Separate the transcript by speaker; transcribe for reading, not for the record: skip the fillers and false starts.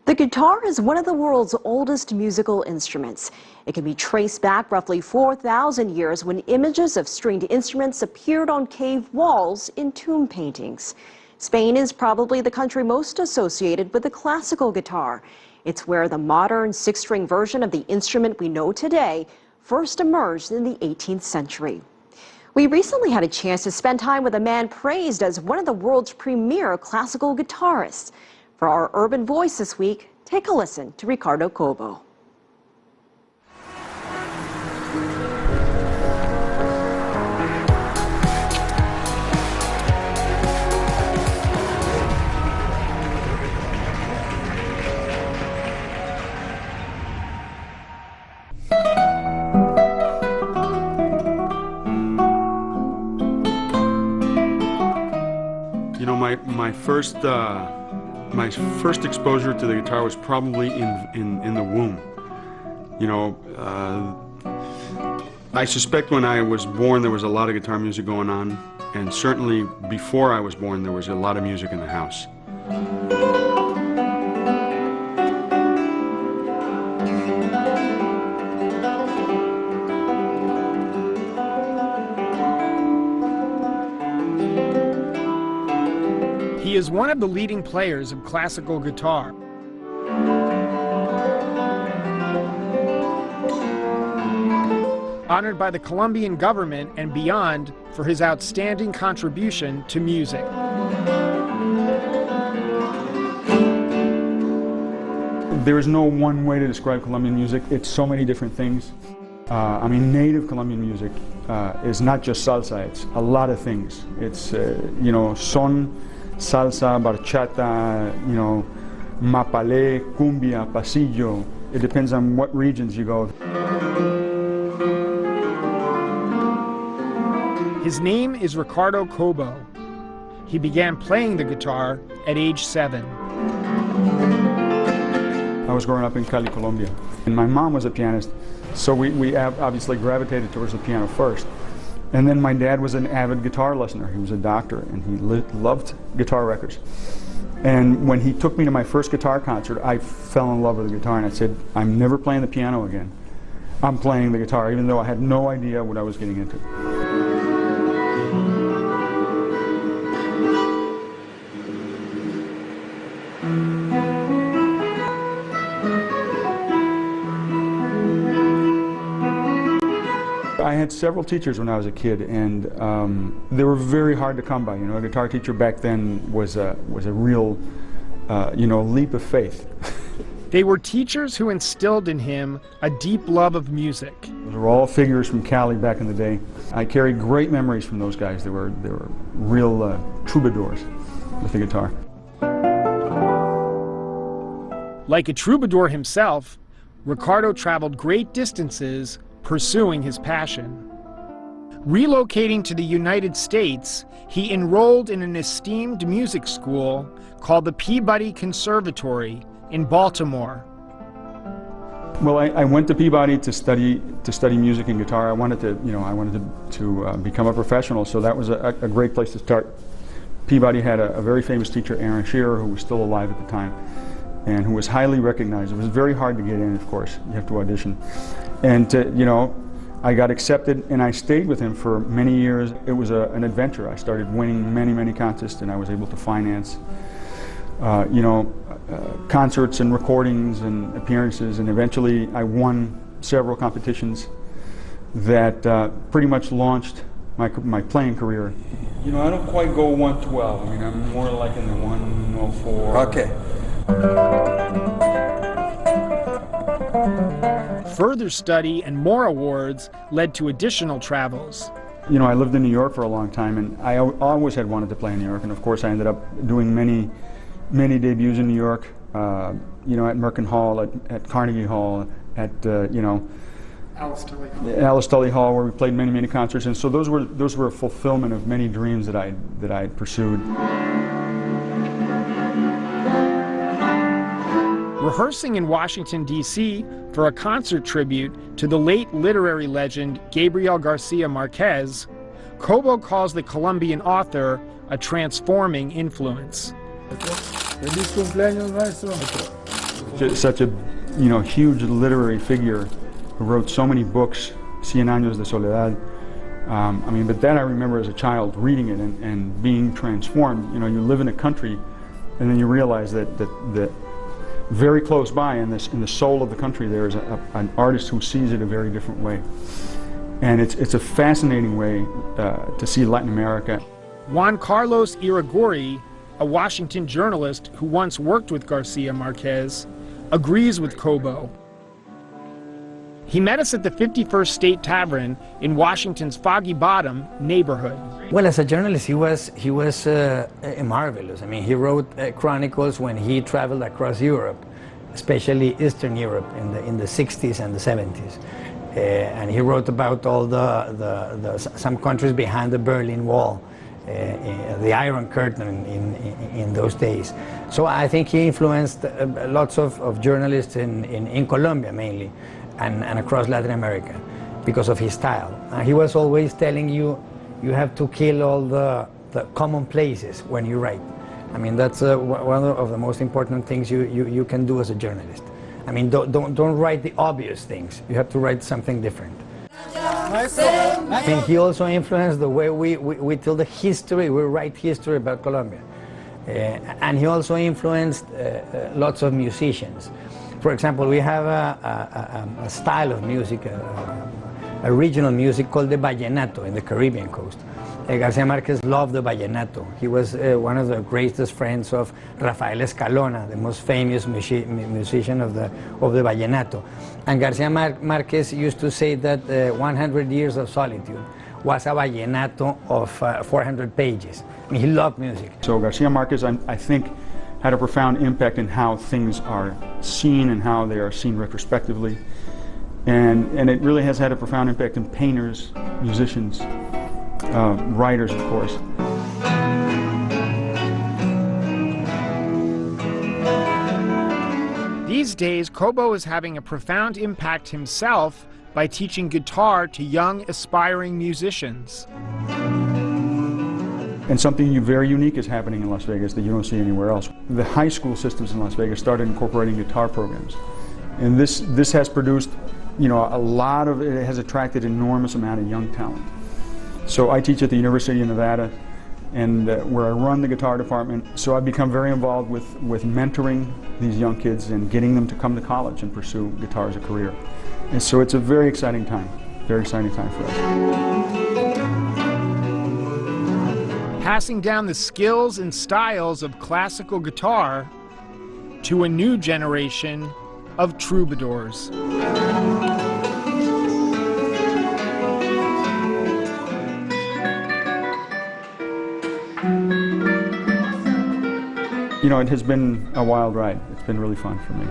Speaker 1: The guitar is one of the world's oldest musical instruments. It can be traced back roughly 4,000 years when images of stringed instruments appeared on cave walls in tomb paintings. Spain is probably the country most associated with the classical guitar. It's where the modern six-string version of the instrument we know today first emerged in the 18th century. We recently had a chance to spend time with a man praised as one of the world's premier classical guitarists. For our Urban Voice this week, take a listen to Ricardo Cobo.
Speaker 2: You know, my first exposure to the guitar was probably in the womb. You know, I suspect when I was born there was a lot of guitar music going on, and certainly before I was born there was a lot of music in the house.
Speaker 3: He is one of the leading players of classical guitar. Honored by the Colombian government and beyond for his outstanding contribution to music.
Speaker 2: There is no one way to describe Colombian music. It's so many different things. I mean, native Colombian music is not just salsa, it's a lot of things. It's, you know, son, salsa, bachata, you know, mapalé, cumbia, pasillo. It depends on what regions you go.
Speaker 3: His name is Ricardo Cobo. He began playing the guitar at age 7.
Speaker 2: I was growing up in Cali, Colombia, and my mom was a pianist, so we obviously gravitated towards the piano first. And then my dad was an avid guitar listener. He was a doctor, and he loved guitar records. And when he took me to my first guitar concert, I fell in love with the guitar, and I said, I'm never playing the piano again. I'm playing the guitar, even though I had no idea what I was getting into. I had several teachers when I was a kid, and they were very hard to come by. You know, a guitar teacher back then was a real, you know, leap of faith.
Speaker 3: They were teachers who instilled in him a deep love of music.
Speaker 2: Those were all figures from Cali back in the day. I carry great memories from those guys. They were real troubadours with the guitar.
Speaker 3: Like a troubadour himself, Ricardo traveled great distances pursuing his passion. Relocating to the United States, he enrolled in an esteemed music school called the Peabody Conservatory in Baltimore.
Speaker 2: Well, I went to Peabody to study music and guitar. I wanted to, you know, to become a professional, so that was a great place to start. Peabody had a very famous teacher, Aaron Shearer, who was still alive at the time, and who was highly recognized. It was very hard to get in, of course. You have to audition. And, you know, I got accepted, and I stayed with him for many years. It was an adventure. I started winning many contests, and I was able to finance, you know, concerts and recordings and appearances, and eventually I won several competitions that pretty much launched my playing career. You know, I don't quite go 112. I mean, I'm more like in the 104.
Speaker 4: Okay.
Speaker 3: Further study and more awards led to additional travels.
Speaker 2: You know, I lived in New York for a long time, and I always had wanted to play in New York, and of course I ended up doing many debuts in New York, you know, at Merkin Hall, at Carnegie Hall, at, you know, Alice Tully Hall, where we played many concerts, and so those were a fulfillment of many dreams that I pursued.
Speaker 3: Rehearsing in Washington, D.C. for a concert tribute to the late literary legend Gabriel Garcia Marquez, Cobo calls the Colombian author a transforming influence.
Speaker 4: Feliz cumpleaños, maestro.
Speaker 2: such a huge literary figure who wrote so many books, Cien Años de Soledad. I mean, but then I remember as a child reading it and being transformed. You know, you live in a country, and then you realize that very close by in the soul of the country there is an artist who sees it a very different way. And it's a fascinating way to see Latin America.
Speaker 3: Juan Carlos Iragorri, a Washington journalist who once worked with Garcia Marquez, agrees with Cobo. He met us at the 51st State Tavern in Washington's Foggy Bottom neighborhood.
Speaker 4: Well, as a journalist, he was marvelous. I mean, he wrote chronicles when he traveled across Europe, especially Eastern Europe in the 60s and the 70s. And he wrote about all some countries behind the Berlin Wall, the Iron Curtain in those days. So I think he influenced lots of journalists in Colombia mainly, and across Latin America because of his style. He was always telling you, you have to kill all the commonplaces when you write. I mean, that's one of the most important things you can do as a journalist. I mean, don't write the obvious things. You have to write something different. I think he also influenced the way we tell the history, we write history about Colombia. And he also influenced lots of musicians. For example, we have a style of music, a regional music called the vallenato in the Caribbean coast. Garcia Marquez loved the vallenato. He was one of the greatest friends of Rafael Escalona, the most famous musician of the vallenato. And Garcia Marquez used to say that 100 Years of Solitude was a vallenato of 400 pages. I mean, he loved music.
Speaker 2: So Garcia Marquez, I think, had a profound impact in how things are seen and how they are seen retrospectively. And it really has had a profound impact in painters, musicians, writers, of course.
Speaker 3: These days, Cobo is having a profound impact himself by teaching guitar to young, aspiring musicians.
Speaker 2: And something very unique is happening in Las Vegas that you don't see anywhere else. The high school systems in Las Vegas started incorporating guitar programs. And this has produced, it has attracted an enormous amount of young talent. So I teach at the University of Nevada, and where I run the guitar department. So I've become very involved with mentoring these young kids and getting them to come to college and pursue guitar as a career. And so it's a very exciting time for us.
Speaker 3: Passing down the skills and styles of classical guitar to a new generation of troubadours.
Speaker 2: It has been a wild ride. It's been really fun for me.